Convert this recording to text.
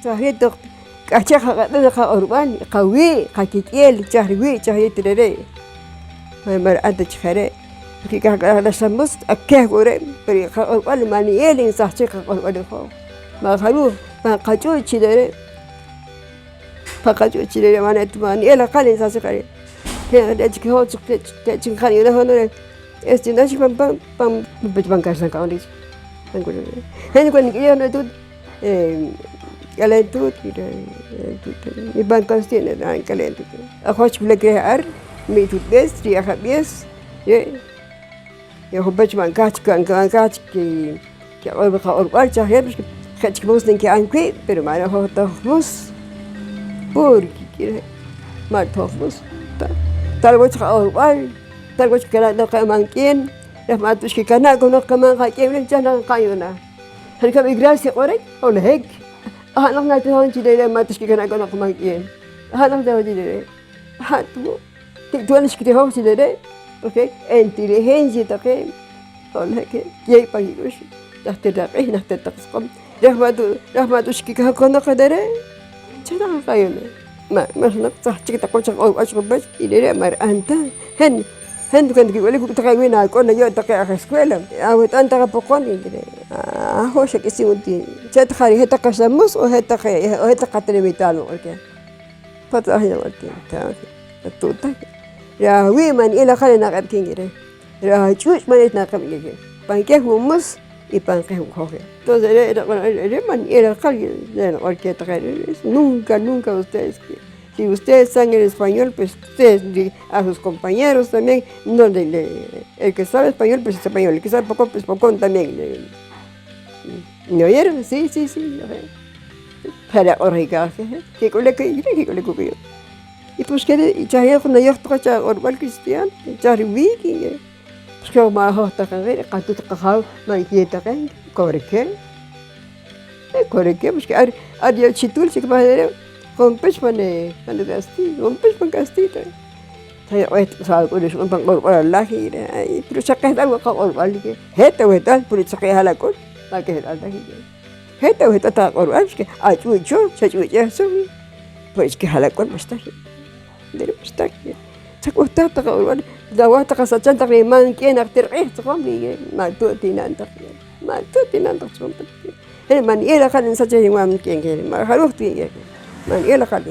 Chahito kachaja ka urban qawi qakikiel chahriwi chahitirere mar anta chare ki ka la samos akeh gore pero urban maniel insahche urban ho ma halu ma qachu chidere faqachu chidere manat maniel qal insahche qare he de ki ho te chinkhani de honore este nashi pam bancarsan ka ondik hen ko ni yo no tu Calentut, mi bancas tiene dan calentut. Akhwach blekrear, mi tutdes, ria habies, ye hobach bancach que orbar chaher, khach bos den que anque, pero mara ho tohmus. Porque mar tohmus. Tal wach orbar, tal wach kala no kamankin, rahmatus ki kana kono kaman khakem jana qayuna. Hal ka igrasi qoray, wala hek. Anak natin hon chile matas ki kana kana kumakin. Anak daw chile. Hatu. Tuan skite ho chile. Okay? Inteligencia take. Hola ke. Yey pagigosh. Tahte daqi nahte taqsqam. Rahmatu shkika kana qadare. Chana qayuna. Ma naqtah chikta qochaq aw ashqabash ile mar anta. Hen kan ki wali ku takawina ko na yo take a escuela. Awet anta ka pokon ile. هو شك يسوي تدخلي هتا قسموس وهتا قتل ميتال وكذا فترة هنا وكذا تاوتي يا وي من إلى خلينا قد كينجري يا شوش من يتناقم يجي بانكه ومس يبانكه وخوه توزع إلى من إلى خلينا وكذا تغير nunca ustedes si ustedes saben el español pues ustedes a sus compañeros también no el que sabe español pues es español el que sabe poco pues poco también ¿me oyeron? Sí. Para origar, que con la que le cubrió. Y pues que ya cuando yo estoy ya orbal cristiano, ya riwiki. Pues que ma ho ta kare, qatu ta qahaw ma yeta kan, koreke. Koreke pues que ar yo chitul se que va con pech pane castita. Saya sal ko desu pang orbal lahi. Pero sakay daw ka orbal ke. Heta wetal, pero sakay halakot. Pakai ada hidup. Heta tak orang que acuicho, se pues que halakon mustahil. Dari mustahil. Sakuta tak orang dawa tak sajan tak memang kena terih sekam ni matu tinan tak sekam. Hei man ia kan saja yang mungkin ke. Mar haruh tu ye. Man ia kan